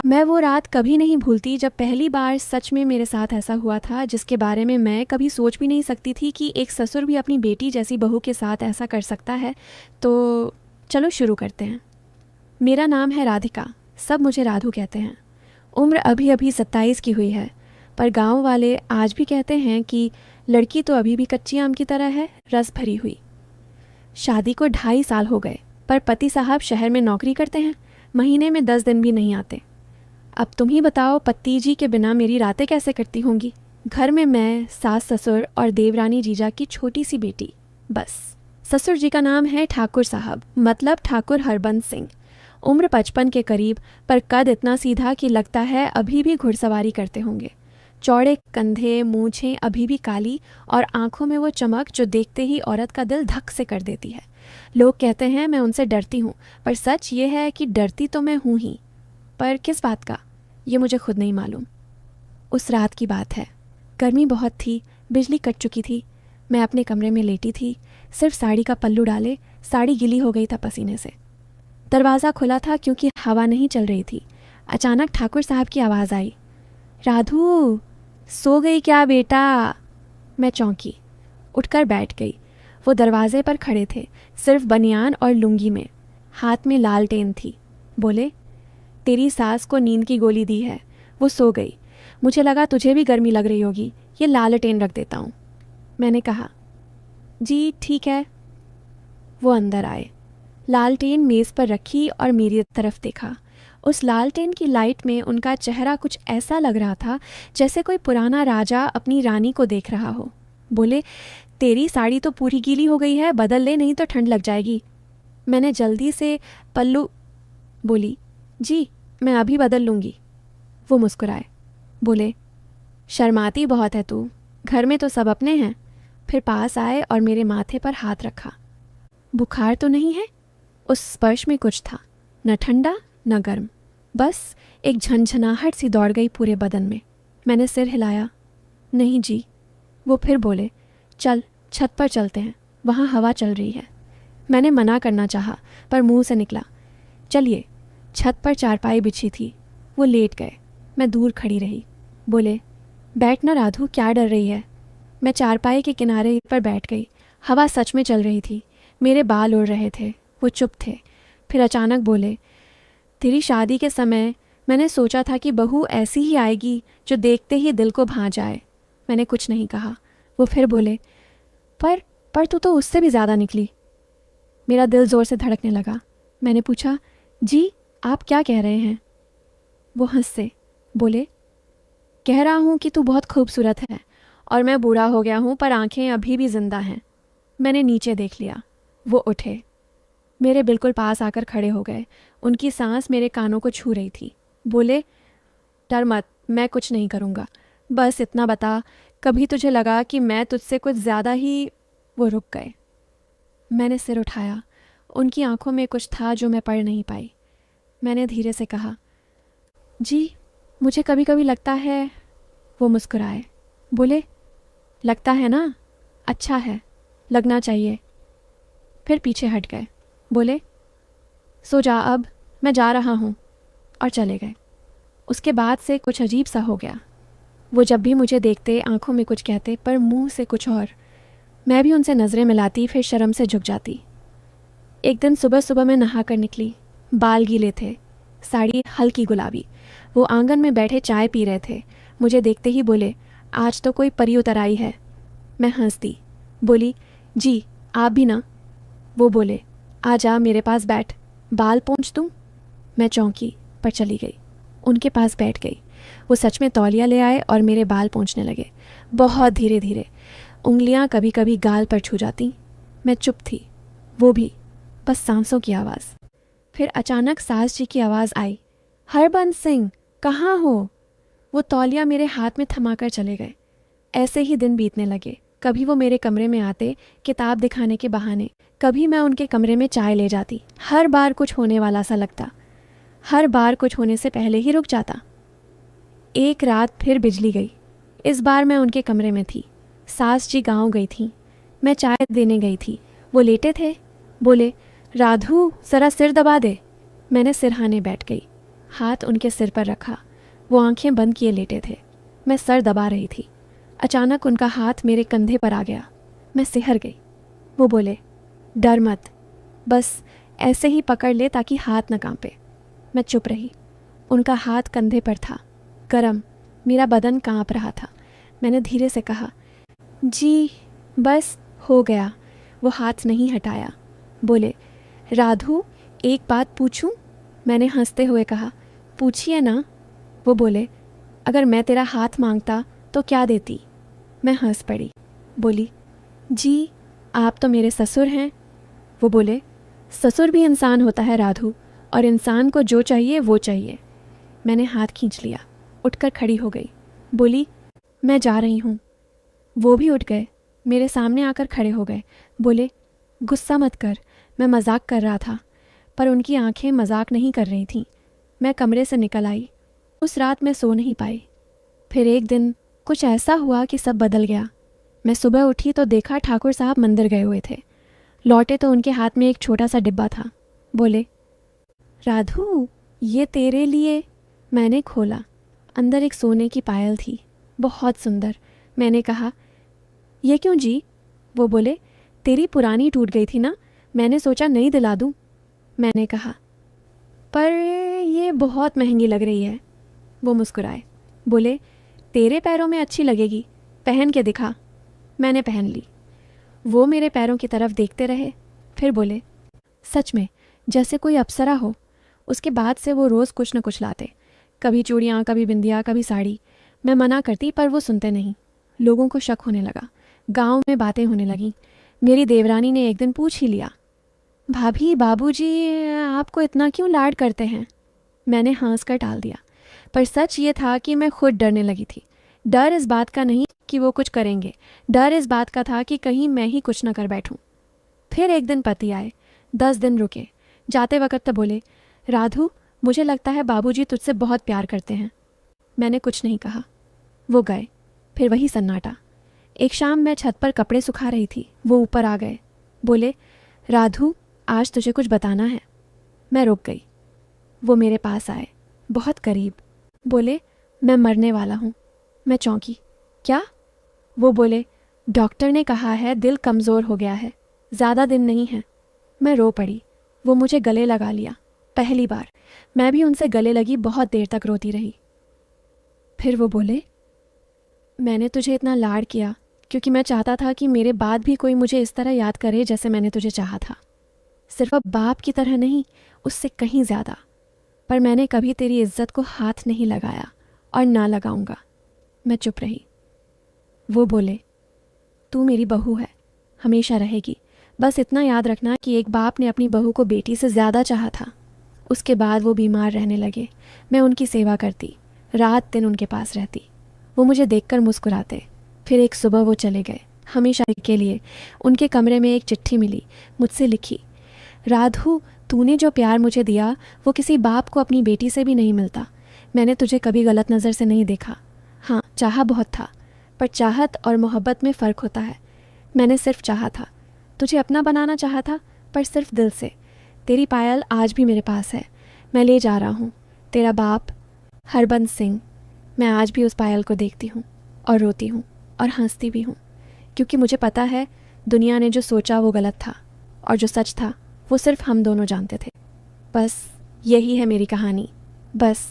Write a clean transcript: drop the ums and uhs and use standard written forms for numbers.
मैं वो रात कभी नहीं भूलती जब पहली बार सच में मेरे साथ ऐसा हुआ था, जिसके बारे में मैं कभी सोच भी नहीं सकती थी कि एक ससुर भी अपनी बेटी जैसी बहू के साथ ऐसा कर सकता है। तो चलो शुरू करते हैं। मेरा नाम है राधिका, सब मुझे राधू कहते हैं। उम्र अभी अभी 27 की हुई है, पर गांव वाले आज भी कहते हैं कि लड़की तो अभी भी कच्ची आम की तरह है, रस भरी हुई। शादी को 2.5 साल हो गए, पर पति साहब शहर में नौकरी करते हैं, महीने में 10 दिन भी नहीं आते। अब तुम ही बताओ, पति जी के बिना मेरी रातें कैसे कटती होंगी। घर में मैं, सास ससुर और देवरानी जीजा की छोटी सी बेटी, बस। ससुर जी का नाम है ठाकुर साहब, मतलब ठाकुर हरबंस सिंह। उम्र 55 के करीब, पर कद इतना सीधा कि लगता है अभी भी घुड़सवारी करते होंगे। चौड़े कंधे, मूछें अभी भी काली और आंखों में वो चमक जो देखते ही औरत का दिल धक से कर देती है। लोग कहते हैं मैं उनसे डरती हूँ, पर सच ये है कि डरती तो मैं हूँ ही, पर किस बात का, ये मुझे खुद नहीं मालूम। उस रात की बात है। गर्मी बहुत थी, बिजली कट चुकी थी। मैं अपने कमरे में लेटी थी, सिर्फ साड़ी का पल्लू डाले। साड़ी गिली हो गई था पसीने से। दरवाज़ा खुला था क्योंकि हवा नहीं चल रही थी। अचानक ठाकुर साहब की आवाज़ आई, राधू, सो गई क्या बेटा? मैं चौंकी, उठकर बैठ गई। वो दरवाजे पर खड़े थे, सिर्फ बनियान और लुंगी में, हाथ में लालटेन थी। बोले, तेरी सास को नींद की गोली दी है, वो सो गई। मुझे लगा तुझे भी गर्मी लग रही होगी, ये लालटेन रख देता हूँ। मैंने कहा, जी ठीक है। वो अंदर आए, लालटेन मेज़ पर रखी और मेरी तरफ देखा। उस लालटेन की लाइट में उनका चेहरा कुछ ऐसा लग रहा था जैसे कोई पुराना राजा अपनी रानी को देख रहा हो। बोले, तेरी साड़ी तो पूरी गीली हो गई है, बदल ले नहीं तो ठंड लग जाएगी। मैंने जल्दी से पल्लू बोली, जी मैं अभी बदल लूँगी। वो मुस्कुराए, बोले, शर्माती बहुत है तू, घर में तो सब अपने हैं। फिर पास आए और मेरे माथे पर हाथ रखा। बुखार तो नहीं है? उस स्पर्श में कुछ था, न ठंडा न गर्म, बस एक झंझनाहट सी दौड़ गई पूरे बदन में। मैंने सिर हिलाया, नहीं जी। वो फिर बोले, चल छत पर चलते हैं, वहाँ हवा चल रही है। मैंने मना करना चाहा, पर मुंह से निकला, चलिए। छत पर चारपाई बिछी थी, वो लेट गए। मैं दूर खड़ी रही। बोले, बैठ ना राधू, क्या डर रही है? मैं चारपाई के किनारे पर बैठ गई। हवा सच में चल रही थी, मेरे बाल उड़ रहे थे। वो चुप थे, फिर अचानक बोले, तेरी शादी के समय मैंने सोचा था कि बहू ऐसी ही आएगी जो देखते ही दिल को भा जाए। मैंने कुछ नहीं कहा। वो फिर बोले, पर तू तो उससे भी ज़्यादा निकली। मेरा दिल ज़ोर से धड़कने लगा। मैंने पूछा, जी आप क्या कह रहे हैं? वो हंसे, बोले, कह रहा हूँ कि तू बहुत खूबसूरत है और मैं बूढ़ा हो गया हूँ, पर आंखें अभी भी जिंदा हैं। मैंने नीचे देख लिया। वो उठे, मेरे बिल्कुल पास आकर खड़े हो गए। उनकी सांस मेरे कानों को छू रही थी। बोले, डर मत, मैं कुछ नहीं करूँगा, बस इतना बता, कभी तुझे लगा कि मैं तुझसे कुछ ज़्यादा ही। वो रुक गए। मैंने सिर उठाया। उनकी आंखों में कुछ था जो मैं पढ़ नहीं पाई। मैंने धीरे से कहा, जी मुझे कभी कभी लगता है। वो मुस्कुराए, बोले, लगता है ना, अच्छा है, लगना चाहिए। फिर पीछे हट गए। बोले, सो जा अब, मैं जा रहा हूँ, और चले गए। उसके बाद से कुछ अजीब सा हो गया। वो जब भी मुझे देखते आंखों में कुछ कहते, पर मुंह से कुछ और। मैं भी उनसे नज़रें मिलाती, फिर शर्म से झुक जाती। एक दिन सुबह सुबह मैं नहा कर निकली। बाल गीले थे, साड़ी हल्की गुलाबी। वो आंगन में बैठे चाय पी रहे थे। मुझे देखते ही बोले, आज तो कोई परी उतर आई है। मैं हंस दी, बोली, जी आप भी ना। वो बोले, आ जा मेरे पास बैठ, बाल पोंछ दूँ। मैं चौंकी, पर चली गई। उनके पास बैठ गई। वो सच में तौलिया ले आए और मेरे बाल पोंछने लगे, बहुत धीरे धीरे। उंगलियां कभी कभी गाल पर छू जाती। मैं चुप थी, वो भी, बस सांसों की आवाज़। फिर अचानक सास जी की आवाज़ आई, हरबंस सिंह कहाँ हो? वो तौलिया मेरे हाथ में थमाकर चले गए। ऐसे ही दिन बीतने लगे। कभी वो मेरे कमरे में आते, किताब दिखाने के बहाने, कभी मैं उनके कमरे में चाय ले जाती। हर बार कुछ होने वाला सा लगता, हर बार कुछ होने से पहले ही रुक जाता। एक रात फिर बिजली गई। इस बार मैं उनके कमरे में थी। सास जी गांव गई थी। मैं चाय देने गई थी। वो लेटे थे। बोले, राधू ज़रा सिर दबा दे। मैंने सिरहाने बैठ गई। हाथ उनके सिर पर रखा। वो आंखें बंद किए लेटे थे। मैं सर दबा रही थी। अचानक उनका हाथ मेरे कंधे पर आ गया। मैं सिहर गई। वो बोले, डर मत, बस ऐसे ही पकड़ ले ताकि हाथ न कांपे। मैं चुप रही। उनका हाथ कंधे पर था, गरम। मेरा बदन कांप रहा था। मैंने धीरे से कहा, जी बस हो गया। वो हाथ नहीं हटाया। बोले, राधु एक बात पूछूं? मैंने हंसते हुए कहा, पूछिए ना। वो बोले, अगर मैं तेरा हाथ मांगता तो क्या देती? मैं हंस पड़ी। बोली, जी आप तो मेरे ससुर हैं। वो बोले, ससुर भी इंसान होता है राधु, और इंसान को जो चाहिए वो चाहिए। मैंने हाथ खींच लिया। उठकर खड़ी हो गई। बोली, मैं जा रही हूँ। वो भी उठ गए, मेरे सामने आकर खड़े हो गए। बोले, गुस्सा मत कर, मैं मजाक कर रहा था। पर उनकी आंखें मजाक नहीं कर रही थीं। मैं कमरे से निकल आई। उस रात मैं सो नहीं पाई। फिर एक दिन कुछ ऐसा हुआ कि सब बदल गया। मैं सुबह उठी तो देखा ठाकुर साहब मंदिर गए हुए थे। लौटे तो उनके हाथ में एक छोटा सा डिब्बा था। बोले, राधु ये तेरे लिए। मैंने खोला। अंदर एक सोने की पायल थी, बहुत सुंदर। मैंने कहा, ये क्यों जी? वो बोले, तेरी पुरानी टूट गई थी ना, मैंने सोचा नई दिला दूं। मैंने कहा, पर ये बहुत महंगी लग रही है। वो मुस्कुराए। बोले, तेरे पैरों में अच्छी लगेगी, पहन के दिखा। मैंने पहन ली। वो मेरे पैरों की तरफ देखते रहे। फिर बोले, सच में जैसे कोई अप्सरा हो। उसके बाद से वो रोज़ कुछ न कुछ लाते, कभी चूड़ियाँ, कभी बिंदिया, कभी साड़ी। मैं मना करती पर वो सुनते नहीं। लोगों को शक होने लगा। गांव में बातें होने लगीं। मेरी देवरानी ने एक दिन पूछ ही लिया, भाभी बाबूजी आपको इतना क्यों लाड करते हैं? मैंने हंस कर टाल दिया, पर सच ये था कि मैं खुद डरने लगी थी। डर इस बात का नहीं कि वो कुछ करेंगे, डर इस बात का था कि कहीं मैं ही कुछ न कर बैठूं। फिर एक दिन पति आए, 10 दिन रुके। जाते वक्त तो बोले, राधु मुझे लगता है बाबूजी तुझसे बहुत प्यार करते हैं। मैंने कुछ नहीं कहा। वो गए। फिर वही सन्नाटा। एक शाम मैं छत पर कपड़े सुखा रही थी। वो ऊपर आ गए। बोले, राधु आज तुझे कुछ बताना है। मैं रुक गई। वो मेरे पास आए, बहुत करीब। बोले, मैं मरने वाला हूँ। मैं चौंकी। क्या? वो बोले, डॉक्टर ने कहा है दिल कमज़ोर हो गया है, ज़्यादा दिन नहीं है। मैं रो पड़ी। वो मुझे गले लगा लिया, पहली बार। मैं भी उनसे गले लगी, बहुत देर तक रोती रही। फिर वो बोले, मैंने तुझे इतना लाड किया क्योंकि मैं चाहता था कि मेरे बाद भी कोई मुझे इस तरह याद करे जैसे मैंने तुझे चाहा था। सिर्फ अब बाप की तरह नहीं, उससे कहीं ज़्यादा। पर मैंने कभी तेरी इज्जत को हाथ नहीं लगाया और ना लगाऊंगा। मैं चुप रही। वो बोले, तू मेरी बहू है, हमेशा रहेगी। बस इतना याद रखना कि एक बाप ने अपनी बहू को बेटी से ज़्यादा चाहा था। उसके बाद वो बीमार रहने लगे। मैं उनकी सेवा करती, रात दिन उनके पास रहती। वो मुझे देखकर मुस्कुराते। फिर एक सुबह वो चले गए, हमेशा के लिए। उनके कमरे में एक चिट्ठी मिली, मुझसे लिखी, राधु तूने जो प्यार मुझे दिया वो किसी बाप को अपनी बेटी से भी नहीं मिलता। मैंने तुझे कभी गलत नज़र से नहीं देखा। हाँ, चाहा बहुत था, पर चाहत और मोहब्बत में फ़र्क होता है। मैंने सिर्फ चाहा था, तुझे अपना बनाना चाहा था, पर सिर्फ दिल से। तेरी पायल आज भी मेरे पास है, मैं ले जा रहा हूँ। तेरा बाप हरबंस सिंह। मैं आज भी उस पायल को देखती हूँ और रोती हूँ और हंसती भी हूँ, क्योंकि मुझे पता है दुनिया ने जो सोचा वो गलत था, और जो सच था वो सिर्फ हम दोनों जानते थे। बस यही है मेरी कहानी। बस